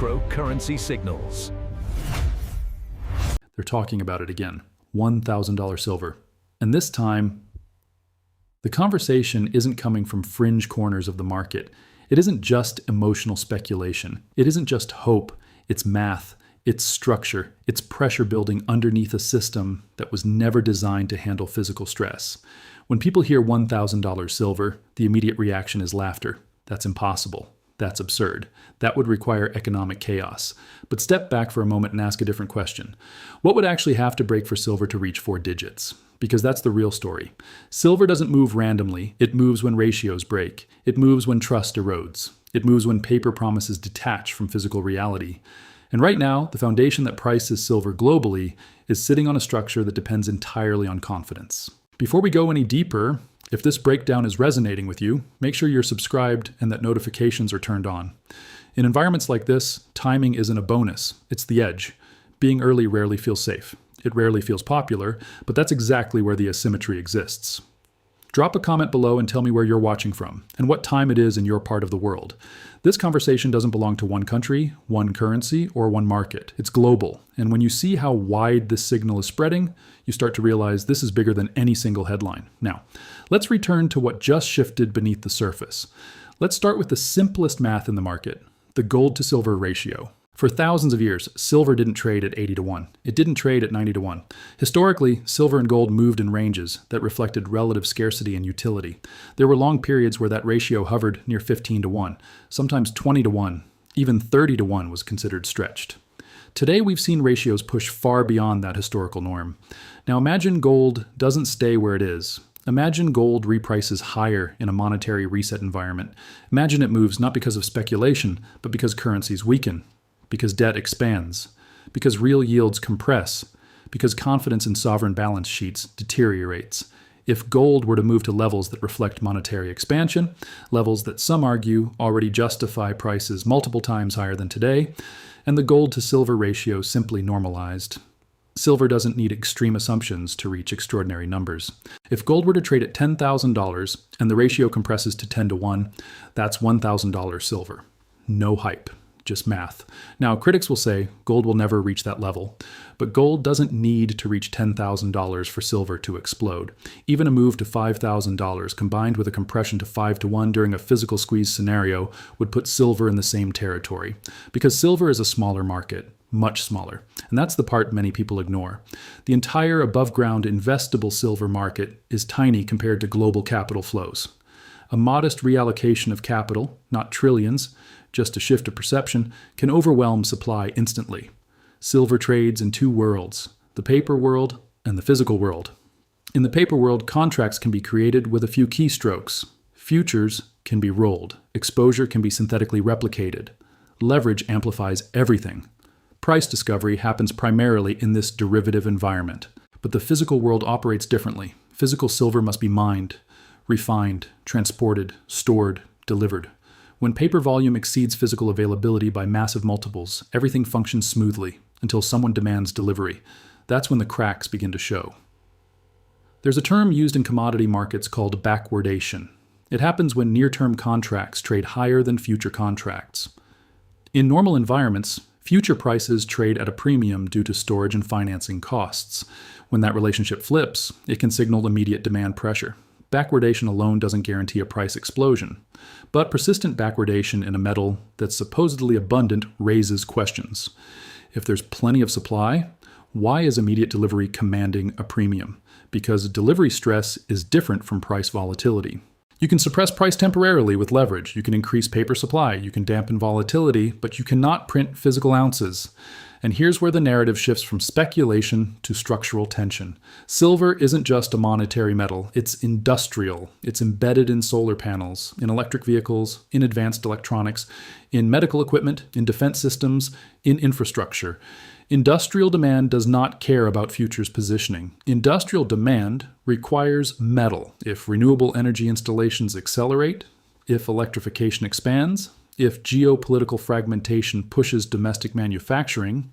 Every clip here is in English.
macro currency signals. They're talking about it again. $1,000 silver. And this time, the conversation isn't coming from fringe corners of the market. It isn't just emotional speculation. It isn't just hope. It's math. It's structure. It's pressure building underneath a system that was never designed to handle physical stress. When people hear $1,000 silver, the immediate reaction is laughter. That's impossible. That's absurd. That would require economic chaos. But step back for a moment and ask a different question. What would actually have to break for silver to reach 4 digits? Because that's the real story. Silver doesn't move randomly. It moves when ratios break. It moves when trust erodes. It moves when paper promises detach from physical reality. And right now, the foundation that prices silver globally is sitting on a structure that depends entirely on confidence. Before we go any deeper, if this breakdown is resonating with you, make sure you're subscribed and that notifications are turned on. In environments like this, timing isn't a bonus, it's the edge. Being early rarely feels safe. It rarely feels popular, but that's exactly where the asymmetry exists. Drop a comment below and tell me where you're watching from, and what time it is in your part of the world. This conversation doesn't belong to one country, one currency, or one market. It's global, and when you see how wide this signal is spreading, you start to realize this is bigger than any single headline. Now, let's return to what just shifted beneath the surface. Let's start with the simplest math in the market, the gold to silver ratio. For thousands of years, silver didn't trade at 80 to 1. It didn't trade at 90 to 1. Historically, silver and gold moved in ranges that reflected relative scarcity and utility. There were long periods where that ratio hovered near 15 to 1, sometimes 20 to 1, even 30 to 1 was considered stretched. Today, we've seen ratios push far beyond that historical norm. Now imagine gold doesn't stay where it is. Imagine gold reprices higher in a monetary reset environment. Imagine it moves not because of speculation, but because currencies weaken, because debt expands, because real yields compress, because confidence in sovereign balance sheets deteriorates. If gold were to move to levels that reflect monetary expansion, levels that some argue already justify prices multiple times higher than today, and the gold to silver ratio simply normalized, silver doesn't need extreme assumptions to reach extraordinary numbers. If gold were to trade at $10,000 and the ratio compresses to 10 to 1, that's $1,000 silver. No hype. Just math. Now, critics will say gold will never reach that level, but gold doesn't need to reach $10,000 for silver to explode. Even a move to $5,000 combined with a compression to 5 to 1 during a physical squeeze scenario would put silver in the same territory, because silver is a smaller market, much smaller, and that's the part many people ignore. The entire above-ground investable silver market is tiny compared to global capital flows. A modest reallocation of capital, not trillions, just a shift of perception, can overwhelm supply instantly. Silver trades in 2 worlds, the paper world and the physical world. In the paper world, contracts can be created with a few keystrokes. Futures can be rolled. Exposure can be synthetically replicated. Leverage amplifies everything. Price discovery happens primarily in this derivative environment. But the physical world operates differently. Physical silver must be mined, refined, transported, stored, delivered. When paper volume exceeds physical availability by massive multiples, everything functions smoothly until someone demands delivery. That's when the cracks begin to show. There's a term used in commodity markets called backwardation. It happens when near-term contracts trade higher than future contracts. In normal environments, future prices trade at a premium due to storage and financing costs. When that relationship flips, it can signal immediate demand pressure. Backwardation alone doesn't guarantee a price explosion, but persistent backwardation in a metal that's supposedly abundant raises questions. If there's plenty of supply, why is immediate delivery commanding a premium? Because delivery stress is different from price volatility. You can suppress price temporarily with leverage, you can increase paper supply, you can dampen volatility, but you cannot print physical ounces. And here's where the narrative shifts from speculation to structural tension. Silver isn't just a monetary metal, it's industrial. It's embedded in solar panels, in electric vehicles, in advanced electronics, in medical equipment, in defense systems, in infrastructure. Industrial demand does not care about futures positioning. Industrial demand requires metal. If renewable energy installations accelerate, if electrification expands, if geopolitical fragmentation pushes domestic manufacturing,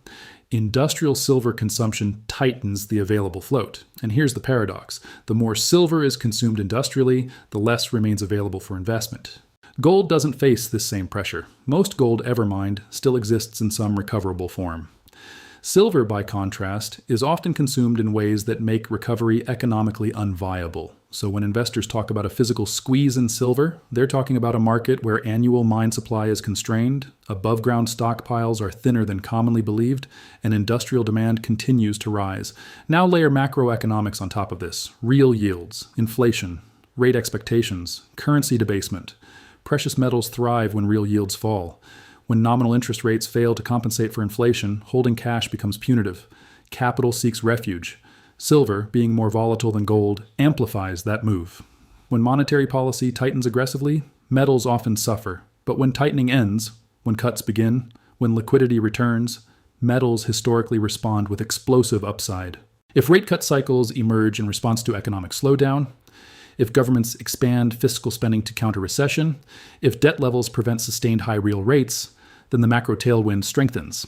industrial silver consumption tightens the available float. And here's the paradox. The more silver is consumed industrially, the less remains available for investment. Gold doesn't face this same pressure. Most gold ever mined still exists in some recoverable form. Silver, by contrast, is often consumed in ways that make recovery economically unviable. So when investors talk about a physical squeeze in silver, they're talking about a market where annual mine supply is constrained, above-ground stockpiles are thinner than commonly believed, and industrial demand continues to rise. Now layer macroeconomics on top of this: real yields, inflation, rate expectations, currency debasement. Precious metals thrive when real yields fall. When nominal interest rates fail to compensate for inflation, holding cash becomes punitive. Capital seeks refuge. Silver, being more volatile than gold, amplifies that move. When monetary policy tightens aggressively, metals often suffer. But when tightening ends, when cuts begin, when liquidity returns, metals historically respond with explosive upside. If rate cut cycles emerge in response to economic slowdown, if governments expand fiscal spending to counter recession, if debt levels prevent sustained high real rates, then the macro tailwind strengthens.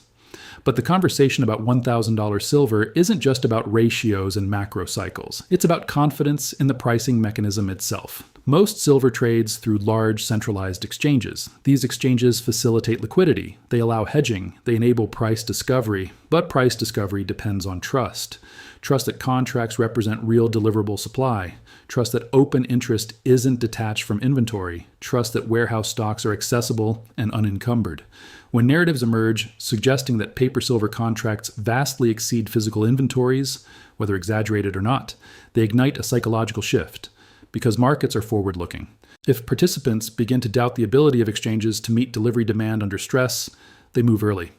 But the conversation about $1,000 silver isn't just about ratios and macro cycles. It's about confidence in the pricing mechanism itself. Most silver trades through large centralized exchanges. These exchanges facilitate liquidity. They allow hedging. They enable price discovery. But price discovery depends on trust. Trust that contracts represent real deliverable supply. Trust that open interest isn't detached from inventory. Trust that warehouse stocks are accessible and unencumbered. When narratives emerge suggesting that paper silver contracts vastly exceed physical inventories, whether exaggerated or not, they ignite a psychological shift, because markets are forward-looking. If participants begin to doubt the ability of exchanges to meet delivery demand under stress, they move early.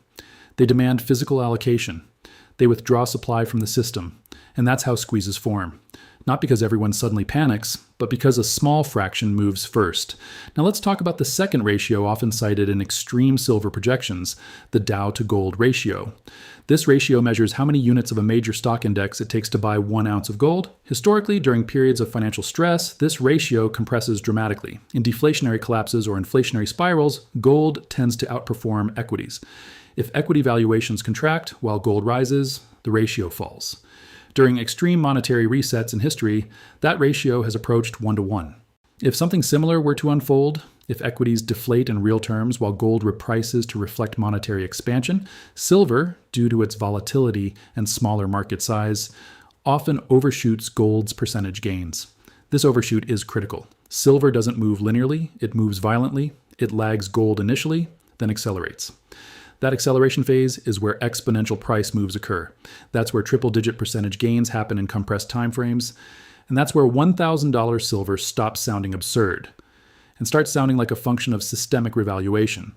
They demand physical allocation. They withdraw supply from the system, and that's how squeezes form. Not because everyone suddenly panics, but because a small fraction moves first. Now let's talk about the second ratio often cited in extreme silver projections, the Dow-to-gold ratio. This ratio measures how many units of a major stock index it takes to buy 1 ounce of gold. Historically, during periods of financial stress, this ratio compresses dramatically. In deflationary collapses or inflationary spirals, gold tends to outperform equities. If equity valuations contract while gold rises, the ratio falls. During extreme monetary resets in history, that ratio has approached 1-to-1. If something similar were to unfold, if equities deflate in real terms while gold reprices to reflect monetary expansion, silver, due to its volatility and smaller market size, often overshoots gold's percentage gains. This overshoot is critical. Silver doesn't move linearly, it moves violently, it lags gold initially, then accelerates. That acceleration phase is where exponential price moves occur. That's where triple-digit percentage gains happen in compressed timeframes. And that's where $1,000 silver stops sounding absurd and starts sounding like a function of systemic revaluation.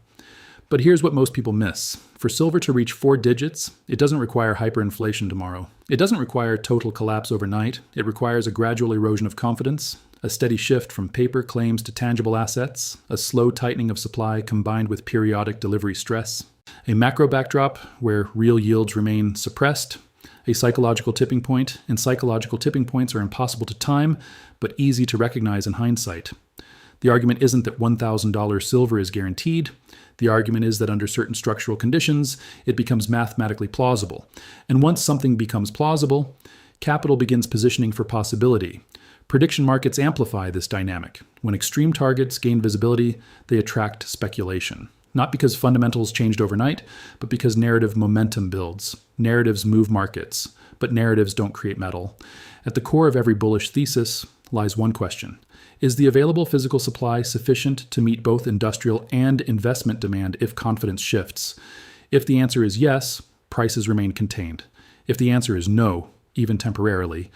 But here's what most people miss. For silver to reach 4 digits, it doesn't require hyperinflation tomorrow. It doesn't require total collapse overnight. It requires a gradual erosion of confidence, a steady shift from paper claims to tangible assets, a slow tightening of supply combined with periodic delivery stress, a macro backdrop where real yields remain suppressed, a psychological tipping point, and psychological tipping points are impossible to time, but easy to recognize in hindsight. The argument isn't that $1,000 silver is guaranteed. The argument is that under certain structural conditions, it becomes mathematically plausible. And once something becomes plausible, capital begins positioning for possibility. Prediction markets amplify this dynamic. When extreme targets gain visibility, they attract speculation. Not because fundamentals changed overnight, but because narrative momentum builds. Narratives move markets, but narratives don't create metal. At the core of every bullish thesis lies one question. Is the available physical supply sufficient to meet both industrial and investment demand if confidence shifts? If the answer is yes, prices remain contained. If the answer is no, even temporarily,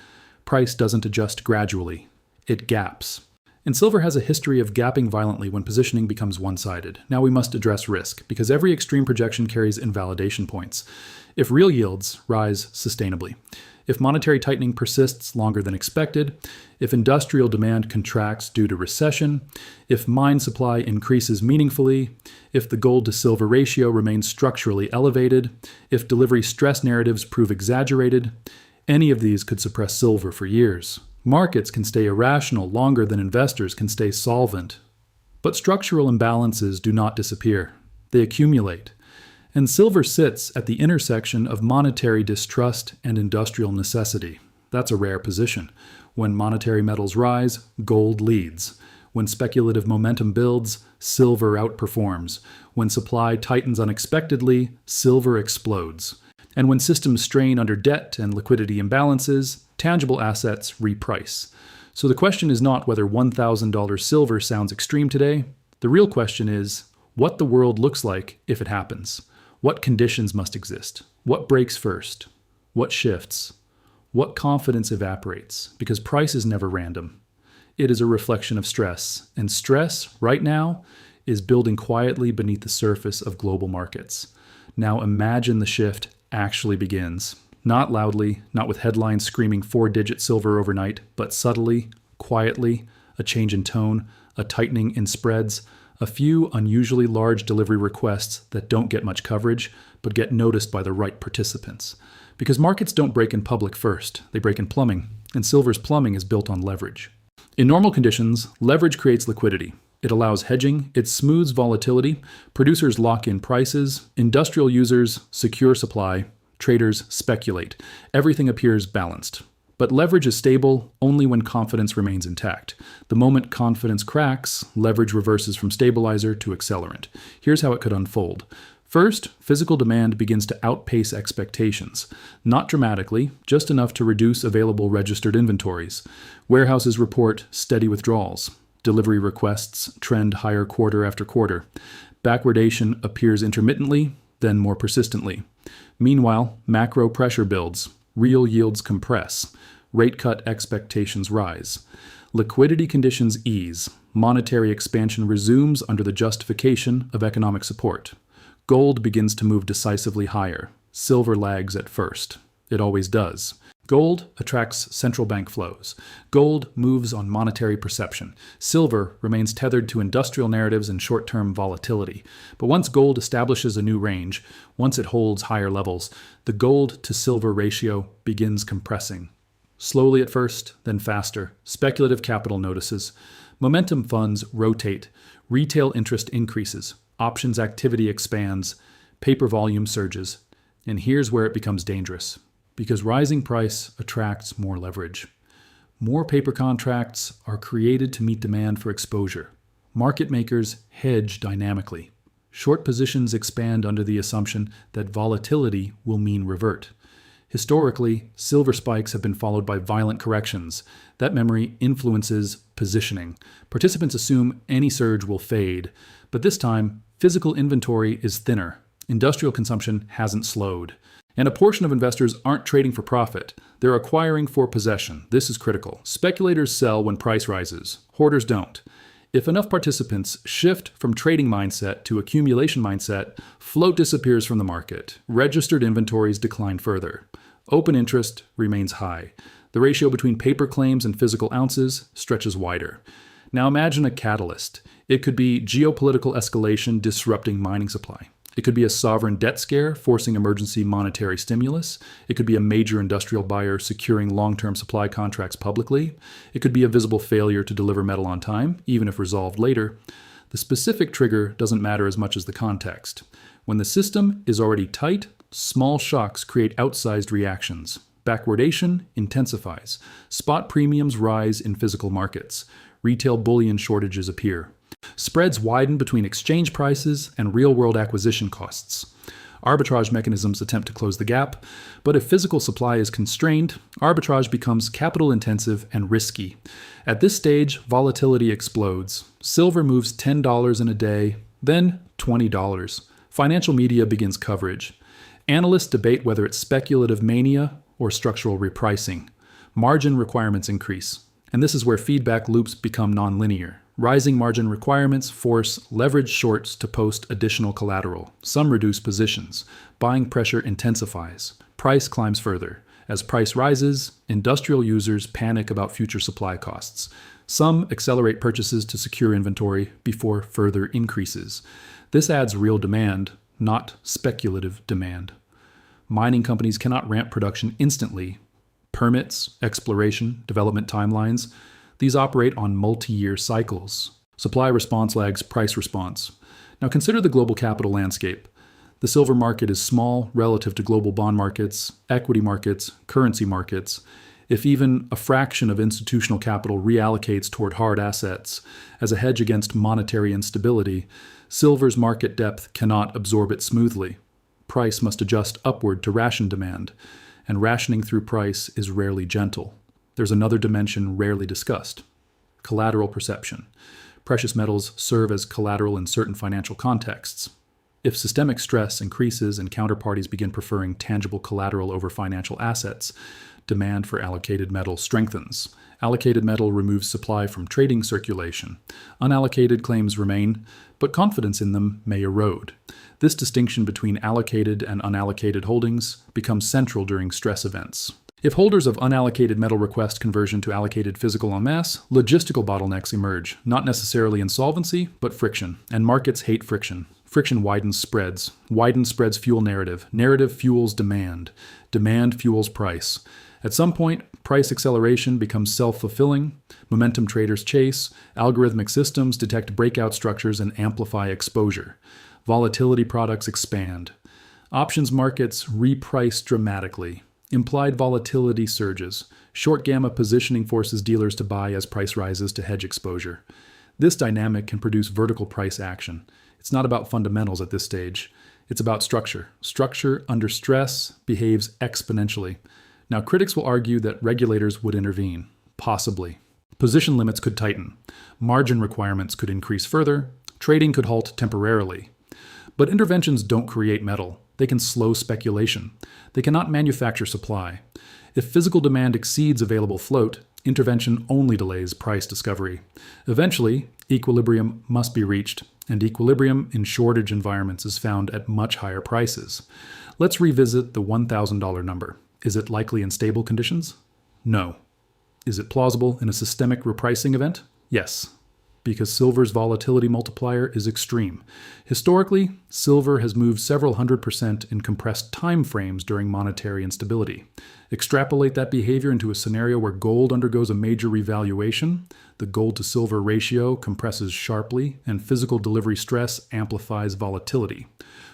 price doesn't adjust gradually. It gaps. And silver has a history of gapping violently when positioning becomes one-sided. Now we must address risk, because every extreme projection carries invalidation points. If real yields rise sustainably, if monetary tightening persists longer than expected, if industrial demand contracts due to recession, if mine supply increases meaningfully, if the gold-to-silver ratio remains structurally elevated, if delivery stress narratives prove exaggerated, any of these could suppress silver for years. Markets can stay irrational longer than investors can stay solvent. But structural imbalances do not disappear. They accumulate. And silver sits at the intersection of monetary distrust and industrial necessity. That's a rare position. When monetary metals rise, gold leads. When speculative momentum builds, silver outperforms. When supply tightens unexpectedly, silver explodes. And when systems strain under debt and liquidity imbalances, tangible assets reprice. So the question is not whether $1,000 silver sounds extreme today. The real question is what the world looks like if it happens. What conditions must exist? What breaks first? What shifts? What confidence evaporates? Because price is never random. It is a reflection of stress. And stress, right now, is building quietly beneath the surface of global markets. Now imagine the shift actually begins. Not loudly, not with headlines screaming 4-digit silver overnight, but subtly, quietly, a change in tone, a tightening in spreads, a few unusually large delivery requests that don't get much coverage, but get noticed by the right participants. Because markets don't break in public first, they break in plumbing, and silver's plumbing is built on leverage. In normal conditions, leverage creates liquidity. It allows hedging, it smooths volatility, producers lock in prices, industrial users secure supply, traders speculate. Everything appears balanced. But leverage is stable only when confidence remains intact. The moment confidence cracks, leverage reverses from stabilizer to accelerant. Here's how it could unfold. First, physical demand begins to outpace expectations. Not dramatically, just enough to reduce available registered inventories. Warehouses report steady withdrawals. Delivery requests trend higher quarter after quarter. Backwardation appears intermittently, then more persistently. Meanwhile, macro pressure builds. Real yields compress. Rate cut expectations rise. Liquidity conditions ease. Monetary expansion resumes under the justification of economic support. Gold begins to move decisively higher. Silver lags at first. It always does. Gold attracts central bank flows. Gold moves on monetary perception. Silver remains tethered to industrial narratives and short-term volatility. But once gold establishes a new range, once it holds higher levels, the gold to silver ratio begins compressing. Slowly at first, then faster. Speculative capital notices. Momentum funds rotate. Retail interest increases. Options activity expands. Paper volume surges. And here's where it becomes dangerous. Because rising price attracts more leverage. More paper contracts are created to meet demand for exposure. Market makers hedge dynamically. Short positions expand under the assumption that volatility will mean revert. Historically, silver spikes have been followed by violent corrections. That memory influences positioning. Participants assume any surge will fade, but this time, physical inventory is thinner. Industrial consumption hasn't slowed. And a portion of investors aren't trading for profit. They're acquiring for possession. This is critical. Speculators sell when price rises. Hoarders don't. If enough participants shift from trading mindset to accumulation mindset, float disappears from the market. Registered inventories decline further. Open interest remains high. The ratio between paper claims and physical ounces stretches wider. Now imagine a catalyst. It could be geopolitical escalation disrupting mining supply. It could be a sovereign debt scare forcing emergency monetary stimulus. It could be a major industrial buyer securing long-term supply contracts publicly. It could be a visible failure to deliver metal on time, even if resolved later. The specific trigger doesn't matter as much as the context. When the system is already tight, small shocks create outsized reactions. Backwardation intensifies. Spot premiums rise in physical markets. Retail bullion shortages appear. Spreads widen between exchange prices and real-world acquisition costs. Arbitrage mechanisms attempt to close the gap, but if physical supply is constrained, arbitrage becomes capital-intensive and risky. At this stage, volatility explodes. Silver moves $10 in a day, then $20. Financial media begins coverage. Analysts debate whether it's speculative mania or structural repricing. Margin requirements increase, and this is where feedback loops become nonlinear. Rising margin requirements force leveraged shorts to post additional collateral. Some reduce positions. Buying pressure intensifies. Price climbs further. As price rises, industrial users panic about future supply costs. Some accelerate purchases to secure inventory before further increases. This adds real demand, not speculative demand. Mining companies cannot ramp production instantly. Permits, exploration, development timelines, these operate on multi-year cycles. Supply response lags price response. Now consider the global capital landscape. The silver market is small relative to global bond markets, equity markets, currency markets. If even a fraction of institutional capital reallocates toward hard assets as a hedge against monetary instability, silver's market depth cannot absorb it smoothly. Price must adjust upward to ration demand, and rationing through price is rarely gentle. There's another dimension rarely discussed: collateral perception. Precious metals serve as collateral in certain financial contexts. If systemic stress increases and counterparties begin preferring tangible collateral over financial assets, demand for allocated metal strengthens. Allocated metal removes supply from trading circulation. Unallocated claims remain, but confidence in them may erode. This distinction between allocated and unallocated holdings becomes central during stress events. If holders of unallocated metal request conversion to allocated physical en masse, logistical bottlenecks emerge, not necessarily insolvency, but friction. And markets hate friction. Friction widens spreads. Widened spreads fuel narrative. Narrative fuels demand. Demand fuels price. At some point, price acceleration becomes self-fulfilling. Momentum traders chase. Algorithmic systems detect breakout structures and amplify exposure. Volatility products expand. Options markets reprice dramatically. Implied volatility surges. Short gamma positioning forces dealers to buy as price rises to hedge exposure. This dynamic can produce vertical price action. It's not about fundamentals at this stage. It's about structure. Structure under stress behaves exponentially. Now, critics will argue that regulators would intervene. Possibly. Position limits could tighten. Margin requirements could increase further. Trading could halt temporarily. But interventions don't create metal. They can slow speculation. They cannot manufacture supply. If physical demand exceeds available float, intervention only delays price discovery. Eventually, equilibrium must be reached, and equilibrium in shortage environments is found at much higher prices. Let's revisit the $1,000 number. Is it likely in stable conditions? No. Is it plausible in a systemic repricing event? Yes, because silver's volatility multiplier is extreme. Historically, silver has moved several 100% in compressed time frames during monetary instability. Extrapolate that behavior into a scenario where gold undergoes a major revaluation. The gold to silver ratio compresses sharply, and physical delivery stress amplifies volatility.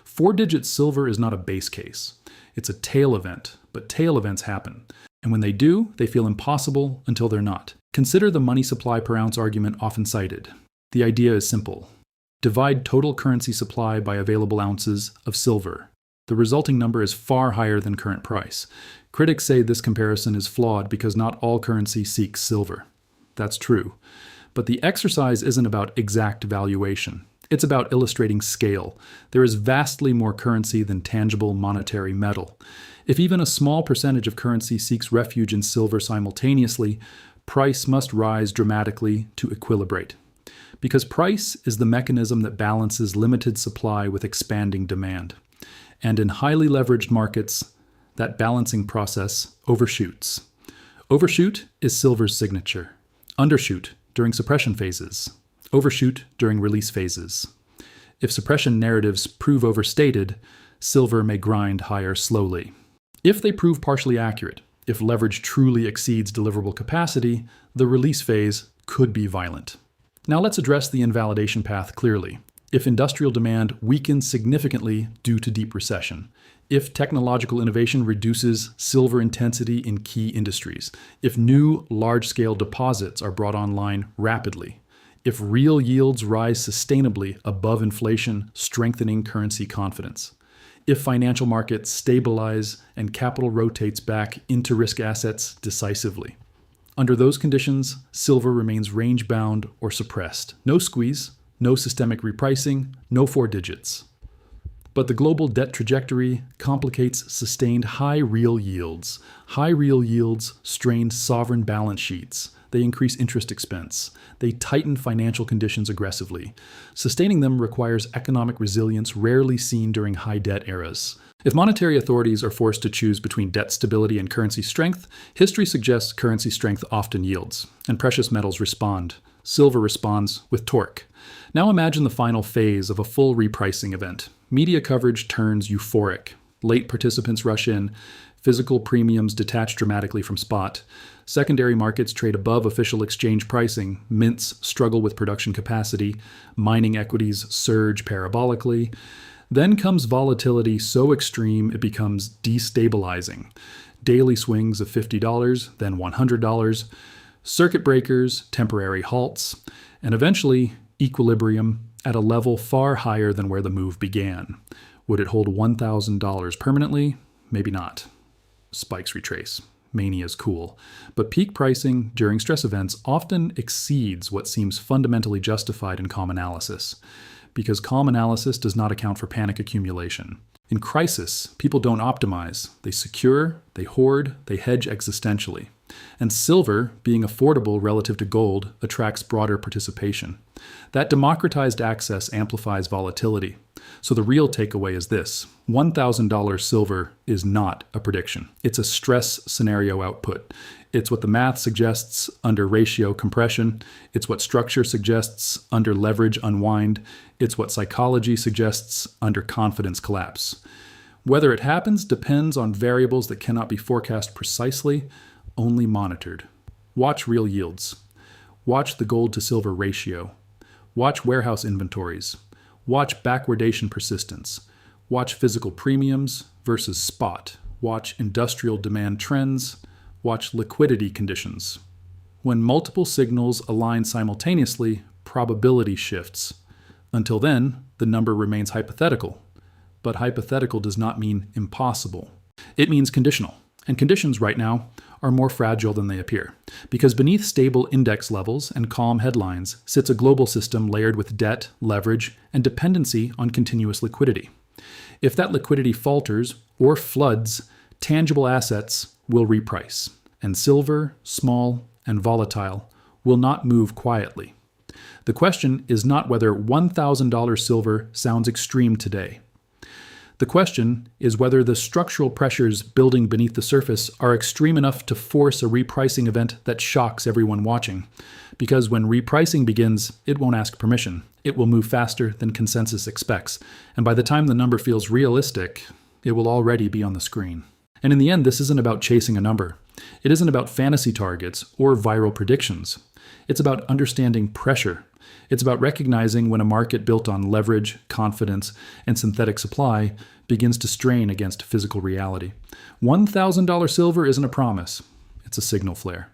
Four-digit silver is not a base case. It's a tail event, but tail events happen. And when they do, they feel impossible until they're not. Consider the money supply per ounce argument often cited. The idea is simple. Divide total currency supply by available ounces of silver. The resulting number is far higher than current price. Critics say this comparison is flawed because not all currency seeks silver. That's true. But the exercise isn't about exact valuation. It's about illustrating scale. There is vastly more currency than tangible monetary metal. If even a small percentage of currency seeks refuge in silver simultaneously, price must rise dramatically to equilibrate. Because price is the mechanism that balances limited supply with expanding demand. And in highly leveraged markets, that balancing process overshoots. Overshoot is silver's signature. Undershoot during suppression phases. Overshoot during release phases. If suppression narratives prove overstated, silver may grind higher slowly. If they prove partially accurate, if leverage truly exceeds deliverable capacity, the release phase could be violent. Now let's address the invalidation path clearly. If industrial demand weakens significantly due to deep recession, if technological innovation reduces silver intensity in key industries, if new large-scale deposits are brought online rapidly, if real yields rise sustainably above inflation, strengthening currency confidence, if financial markets stabilize and capital rotates back into risk assets decisively. Under those conditions, silver remains range-bound or suppressed. No squeeze, no systemic repricing, no four digits. But the global debt trajectory complicates sustained high real yields. High real yields strain sovereign balance sheets. They increase interest expense. They tighten financial conditions aggressively. Sustaining them requires economic resilience rarely seen during high debt eras. If monetary authorities are forced to choose between debt stability and currency strength, history suggests currency strength often yields, and precious metals respond. Silver responds with torque. Now imagine the final phase of a full repricing event. Media coverage turns euphoric. Late participants rush in. Physical premiums detach dramatically from spot. Secondary markets trade above official exchange pricing. Mints struggle with production capacity. Mining equities surge parabolically. Then comes volatility so extreme it becomes destabilizing. daily swings of $50, then $100, circuit breakers, temporary halts, and eventually equilibrium at a level far higher than where the move began. Would it hold $1,000 permanently? Maybe not. Spikes retrace. Mania is cool. But peak pricing during stress events often exceeds what seems fundamentally justified in calm analysis, because calm analysis does not account for panic accumulation. In crisis, people don't optimize. They secure, they hoard, they hedge existentially. And silver, being affordable relative to gold, attracts broader participation. That democratized access amplifies volatility. So the real takeaway is this: $1,000 silver is not a prediction. It's a stress scenario output. It's what the math suggests under ratio compression. It's what structure suggests under leverage unwind. It's what psychology suggests under confidence collapse. Whether it happens depends on variables that cannot be forecast precisely, only monitored. Watch real yields. Watch the gold to silver ratio. Watch warehouse inventories. Watch backwardation persistence. Watch physical premiums versus spot. Watch industrial demand trends. Watch liquidity conditions. When multiple signals align simultaneously, probability shifts. Until then, the number remains hypothetical. But hypothetical does not mean impossible. It means conditional. And conditions right now are more fragile than they appear, because beneath stable index levels and calm headlines sits a global system layered with debt, leverage, and dependency on continuous liquidity. If that liquidity falters or floods, tangible assets will reprice, and silver, small, and volatile, will not move quietly. The question is not whether $1,000 silver sounds extreme today. The question is whether the structural pressures building beneath the surface are extreme enough to force a repricing event that shocks everyone watching. Because when repricing begins, it won't ask permission. It will move faster than consensus expects. And by the time the number feels realistic, it will already be on the screen. And in the end, this isn't about chasing a number. It isn't about fantasy targets or viral predictions. It's about understanding pressure. It's about recognizing when a market built on leverage, confidence, and synthetic supply begins to strain against physical reality. $1,000 silver isn't a promise. It's a signal flare.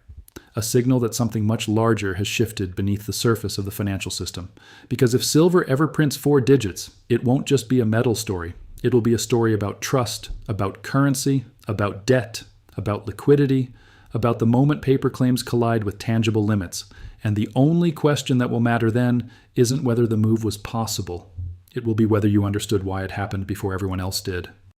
A signal that something much larger has shifted beneath the surface of the financial system. Because if silver ever prints 4 digits, it won't just be a metal story. It will be a story about trust, about currency, about debt, about liquidity, about the moment paper claims collide with tangible limits. And the only question that will matter then isn't whether the move was possible. It will be whether you understood why it happened before everyone else did.